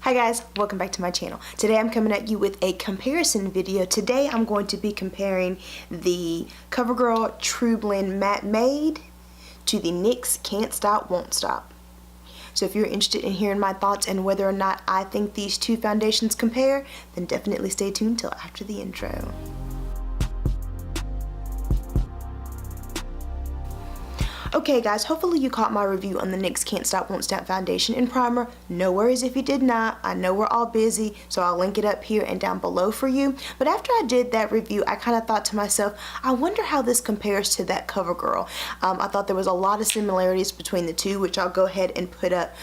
Hi guys, welcome back to my channel. Today I'm coming at you with a comparison video. Today I'm going to be comparing the Covergirl Trublend Matte Made to the NYX Can't Stop Won't Stop. So if you're interested in hearing my thoughts and whether or not I think these two foundations compare, then definitely stay tuned till after the intro. Okay guys, hopefully you caught my review on the NYX Can't Stop Won't Stop foundation and primer. No worries if you did not. I know we're all busy, so I'll link it up here and down below for you. But after I did that review, I kind of thought to myself, I wonder how this compares to that Covergirl. I thought there was a lot of similarities between the two, which I'll go ahead and put up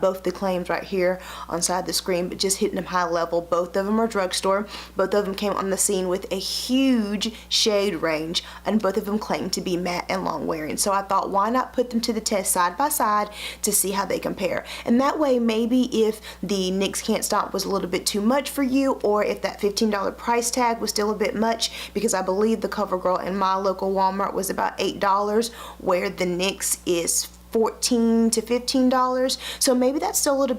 both the claims right here on side the screen, but just hitting them high level. Both of them are drugstore. Both of them came on the scene with a huge shade range, and both of them claim to be matte and long wearing. So I thought, why not put them to the test side by side to see how they compare? And that way, maybe if the NYX Can't Stop was a little bit too much for you, or if that $15 price tag was still a bit much, because I believe the Covergirl in my local Walmart was about $8, where the NYX is $14 to $15. So maybe that's still a little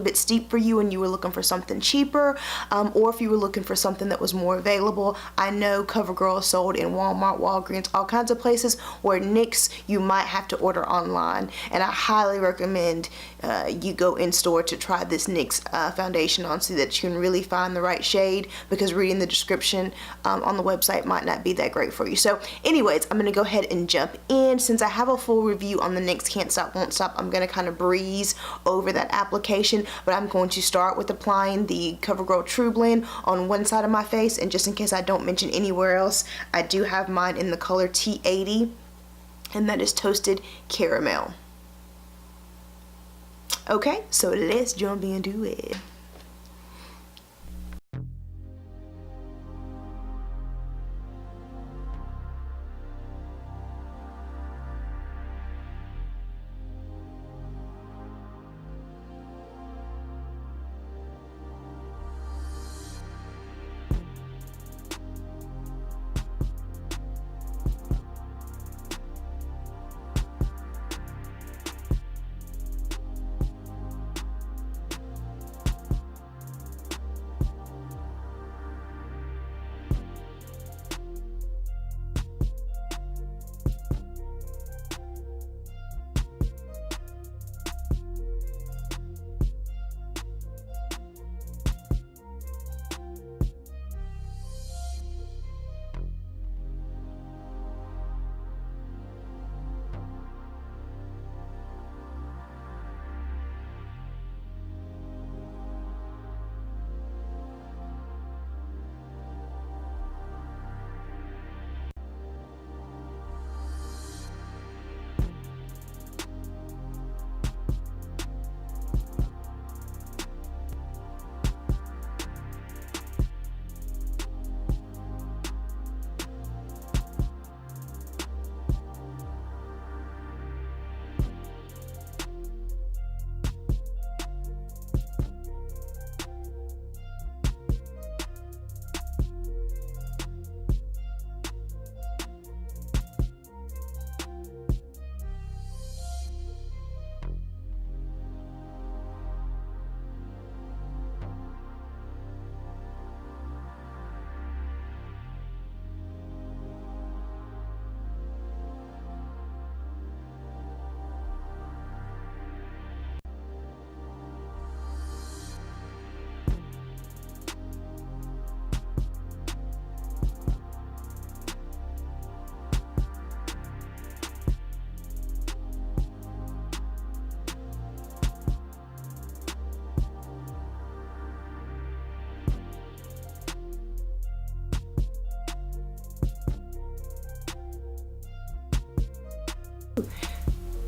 bit steep for you and you were looking for something cheaper, or if you were looking for something that was more available. I know Covergirl is sold in Walmart, Walgreens, all kinds of places, where NYX you might have to order online, and I highly recommend you go in store to try this NYX foundation on so that you can really find the right shade, because reading the description on the website might not be that great for you. So anyways, I'm going to go ahead and jump in. Since I have a full review on the NYX Can't Stop Won't Stop, I'm going to kind of breeze over that application, but I'm going to start with applying the Covergirl Trublend on one side of my face, and just in case I don't mention anywhere else, I do have mine in the color T80, and that is Toasted Caramel. Okay, so let's jump into it.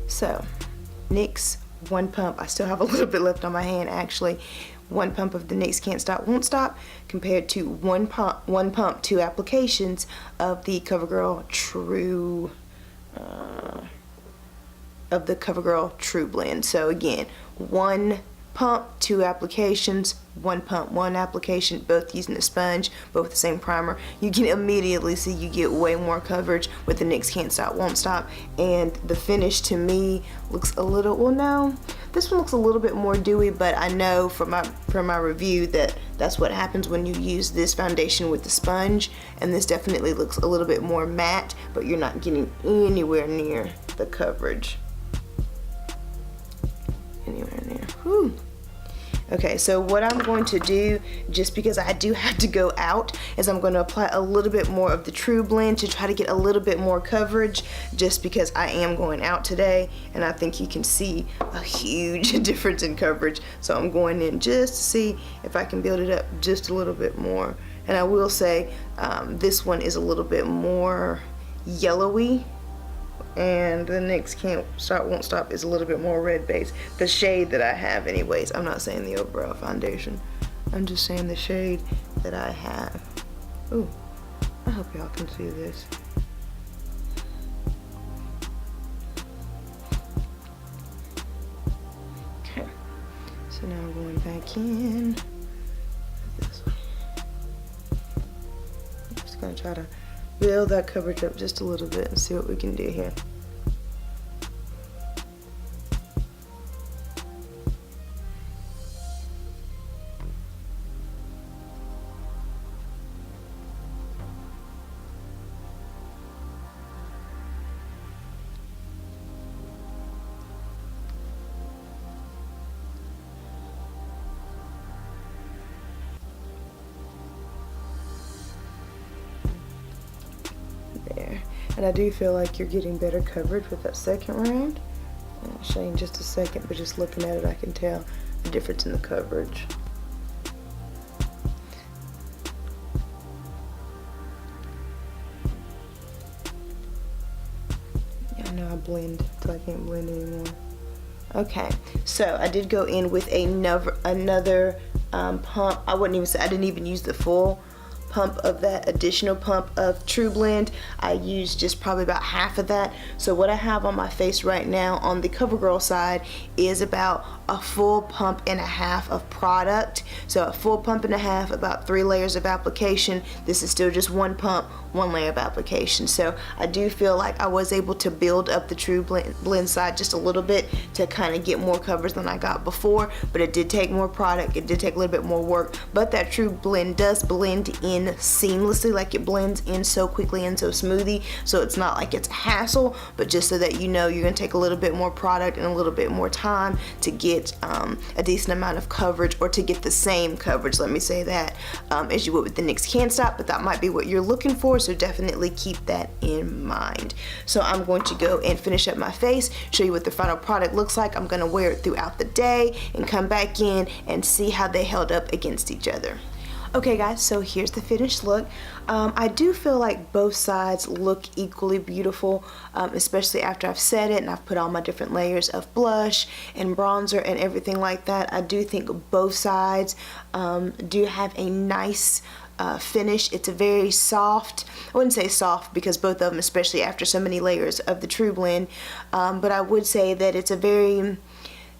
So, NYX, one pump. I still have a little bit left on my hand actually. One pump of the NYX Can't Stop Won't Stop compared to one pump, two applications of the Covergirl Trublend. So again, one pump, 2 applications, 1 pump, 1 application, both using a sponge, both the same primer. You can immediately see you get way more coverage with the NYX Can't Stop Won't Stop, and the finish to me looks a little, well no, this one looks a little bit more dewy, but I know from my review that that's what happens when you use this foundation with the sponge, and this definitely looks a little bit more matte, but you're not getting anywhere near the coverage. Anywhere near. Whew. Okay, so what I'm going to do, just because I do have to go out, is I'm going to apply a little bit more of the Trublend to try to get a little bit more coverage, just because I am going out today, and I think you can see a huge difference in coverage. So I'm going in just to see if I can build it up just a little bit more. And I will say this one is a little bit more yellowy, and the NYX Can't Stop Won't Stop is a little bit more red base. The shade that I have anyways, I'm not saying the overall foundation, I'm just saying the shade that I have. Ooh, I hope y'all can see this. Okay, so now I'm going back in with this one. I'm just gonna try to build that coverage up just a little bit and see what we can do here. There. And I do feel like you're getting better coverage with that second round. I'll show you in just a second, but just looking at it I can tell the difference in the coverage. Yeah, I know I blend until I can't blend anymore. Okay, so I did go in with another pump. I didn't even use the full pump of that additional pump of Trublend. I used just probably about half of that. So what I have on my face right now on the CoverGirl side is about a full pump and a half of product. So a full pump and a half, about 3 layers of application. This is still just 1 pump, 1 layer of application. So I do feel like I was able to build up the Trublend side just a little bit to kind of get more coverage than I got before, but it did take more product, it did take a little bit more work, but that Trublend does blend in seamlessly, like it blends in so quickly and so smoothly, so it's not like it's a hassle, but just so that you know you're going to take a little bit more product and a little bit more time to get a decent amount of coverage, or to get the same coverage, let me say that, as you would with the NYX Can't Stop, but that might be what you're looking for, so definitely keep that in mind. So I'm going to go and finish up my face, show you what the final product looks like. I'm going to wear it throughout the day and come back in and see how they held up against each other. Okay guys, so here's the finished look. I do feel like both sides look equally beautiful, especially after I've set it and I've put all my different layers of blush and bronzer and everything like that. I do think both sides do have a nice finish. It's a very soft, I wouldn't say soft because both of them, especially after so many layers of the Trublend, but I would say that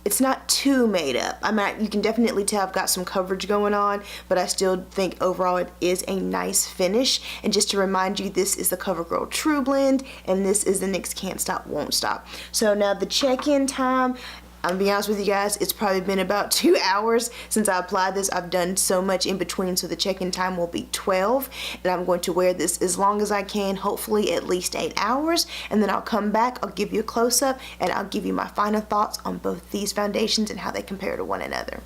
it's not too made up. I mean, you can definitely tell I've got some coverage going on, but I still think overall it is a nice finish. And just to remind you, this is the CoverGirl Trublend, and this is the NYX Can't Stop Won't Stop. So now the check-in time, I'm gonna be honest with you guys, it's probably been about 2 hours since I applied this. I've done so much in between, so the check-in time will be 12, and I'm going to wear this as long as I can, hopefully at least 8 hours, and then I'll come back, I'll give you a close-up, and I'll give you my final thoughts on both these foundations and how they compare to one another.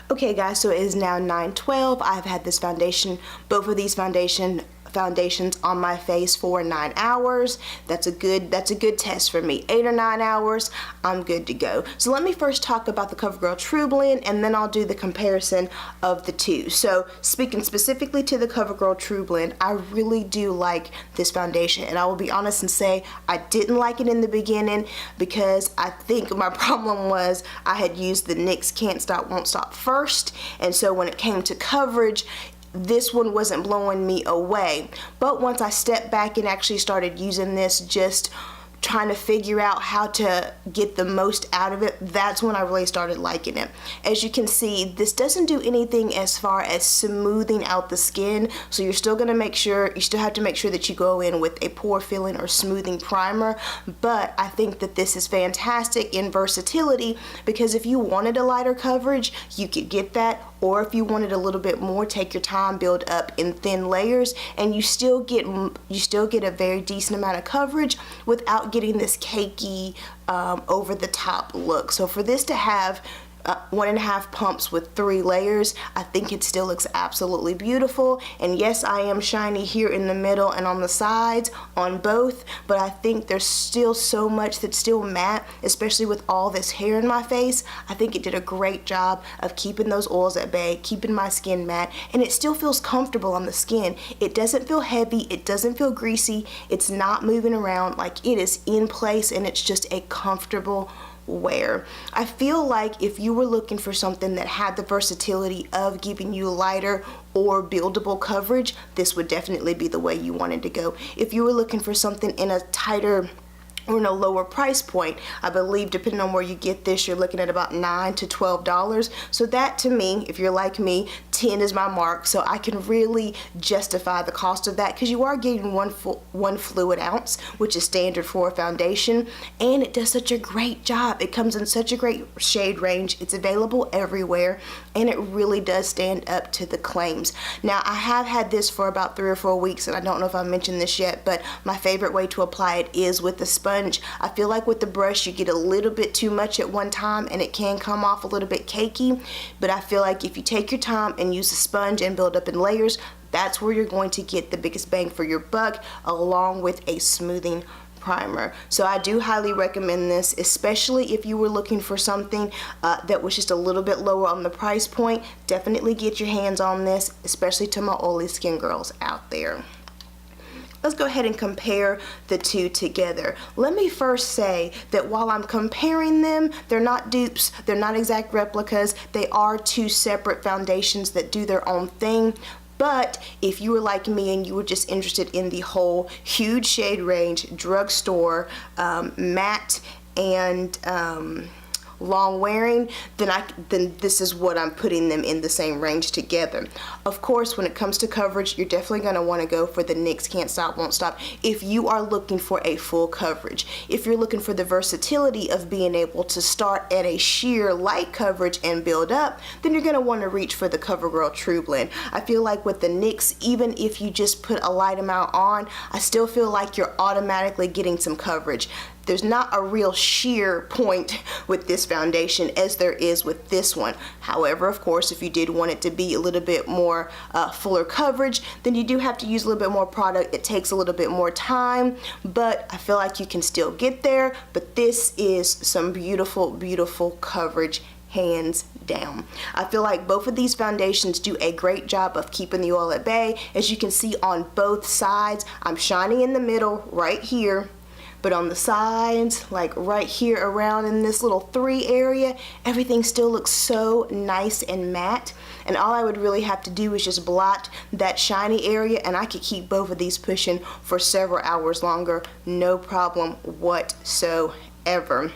Okay guys, so it is now 9:12. I've had this foundation, both of these foundations on my face for 9 hours. That's a good test for me. 8 or 9 hours, I'm good to go. So let me first talk about the CoverGirl Trublend, and then I'll do the comparison of the two. So speaking specifically to the CoverGirl Trublend, I really do like this foundation, and I will be honest and say I didn't like it in the beginning because I think my problem was I had used the NYX Can't Stop Won't Stop first, and so when it came to coverage, this one wasn't blowing me away. But once I stepped back and actually started using this just trying to figure out how to get the most out of it, that's when I really started liking it. As you can see, this doesn't do anything as far as smoothing out the skin, so you still have to make sure that you go in with a pore filling or smoothing primer. But I think that this is fantastic in versatility, because if you wanted a lighter coverage, you could get that, or if you wanted a little bit more, take your time, build up in thin layers, and you still get a very decent amount of coverage without getting this cakey over the top look. So for this to have 1.5 pumps with 3 layers, I think it still looks absolutely beautiful. And yes, I am shiny here in the middle and on the sides on both, but I think there's still so much that's still matte, especially with all this hair in my face. I think it did a great job of keeping those oils at bay, keeping my skin matte, and it still feels comfortable on the skin. It doesn't feel heavy, it doesn't feel greasy, it's not moving around, like it is in place, and it's just a comfortable wear. I feel like if you were looking for something that had the versatility of giving you lighter or buildable coverage, this would definitely be the way you wanted to go. If you were looking for something in a tighter or in a lower price point, I believe depending on where you get this, you're looking at about $9 to $12. So that, to me, if you're like me, 10 is my mark, so I can really justify the cost of that, because you are getting one fluid ounce, which is standard for a foundation, and it does such a great job. It comes in such a great shade range, it's available everywhere, and it really does stand up to the claims. Now, I have had this for about 3 or 4 weeks, and I don't know if I mentioned this yet, but my favorite way to apply it is with the sponge. I feel like with the brush you get a little bit too much at one time, and it can come off a little bit cakey, but I feel like if you take your time and use a sponge and build up in layers, that's where you're going to get the biggest bang for your buck, along with a smoothing primer. So I do highly recommend this, especially if you were looking for something that was just a little bit lower on the price point. Definitely get your hands on this, especially to my oily skin girls out there. Let's go ahead and compare the two together. Let me first say that while I'm comparing them, they're not dupes, they're not exact replicas, they are two separate foundations that do their own thing. But if you were like me and you were just interested in the whole huge shade range, drugstore, matte, and long wearing, then this is what I'm putting them in the same range together. Of course, when it comes to coverage, you're definitely going to want to go for the NYX Can't Stop Won't Stop if you are looking for a full coverage. If you're looking for the versatility of being able to start at a sheer light coverage and build up, then you're going to want to reach for the Covergirl Trublend. I feel like with the NYX, even if you just put a light amount on, I still feel like you're automatically getting some coverage. There's not a real sheer point with this foundation as there is with this one. However, of course, if you did want it to be a little bit more fuller coverage, then you do have to use a little bit more product. It takes a little bit more time, but I feel like you can still get there. But this is some beautiful, beautiful coverage, hands down. I feel like both of these foundations do a great job of keeping the oil at bay. As you can see on both sides, I'm shining in the middle right here. But on the sides, like right here around in this little 3 area, everything still looks so nice and matte. And all I would really have to do is just blot that shiny area, and I could keep both of these pushing for several hours longer, no problem whatsoever.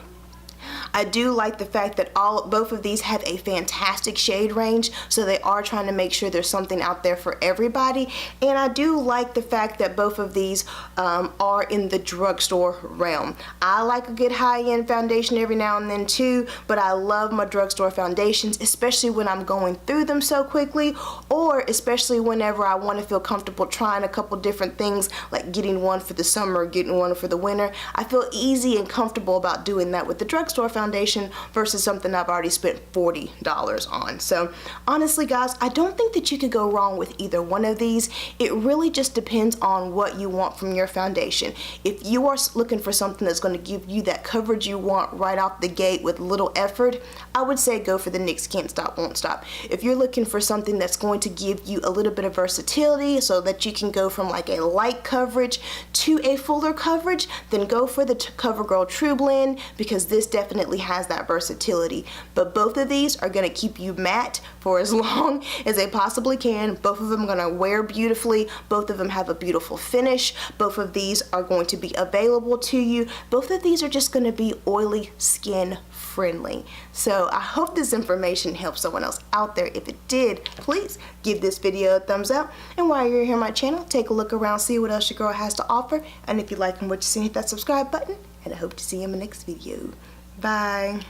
I do like the fact that both of these have a fantastic shade range, so they are trying to make sure there's something out there for everybody. And I do like the fact that both of these are in the drugstore realm. I like a good high-end foundation every now and then too, but I love my drugstore foundations, especially when I'm going through them so quickly, or especially whenever I want to feel comfortable trying a couple different things, like getting one for the summer, getting one for the winter. I feel easy and comfortable about doing that with the drugstore foundation versus something I've already spent $40 on. So honestly, guys, I don't think that you could go wrong with either one of these. It really just depends on what you want from your foundation. If you are looking for something that's going to give you that coverage you want right off the gate with little effort, I would say go for the NYX Can't Stop Won't Stop. If you're looking for something that's going to give you a little bit of versatility so that you can go from like a light coverage to a fuller coverage, then go for the Covergirl Trublend, because this definitely definitely has that versatility. But both of these are going to keep you matte for as long as they possibly can. Both of them are going to wear beautifully. Both of them have a beautiful finish. Both of these are going to be available to you. Both of these are just going to be oily skin friendly. So I hope this information helps someone else out there. If it did, please give this video a thumbs up. And while you're here on my channel, take a look around, see what else your girl has to offer. And if you like what you see, hit that subscribe button. And I hope to see you in my next video. Bye.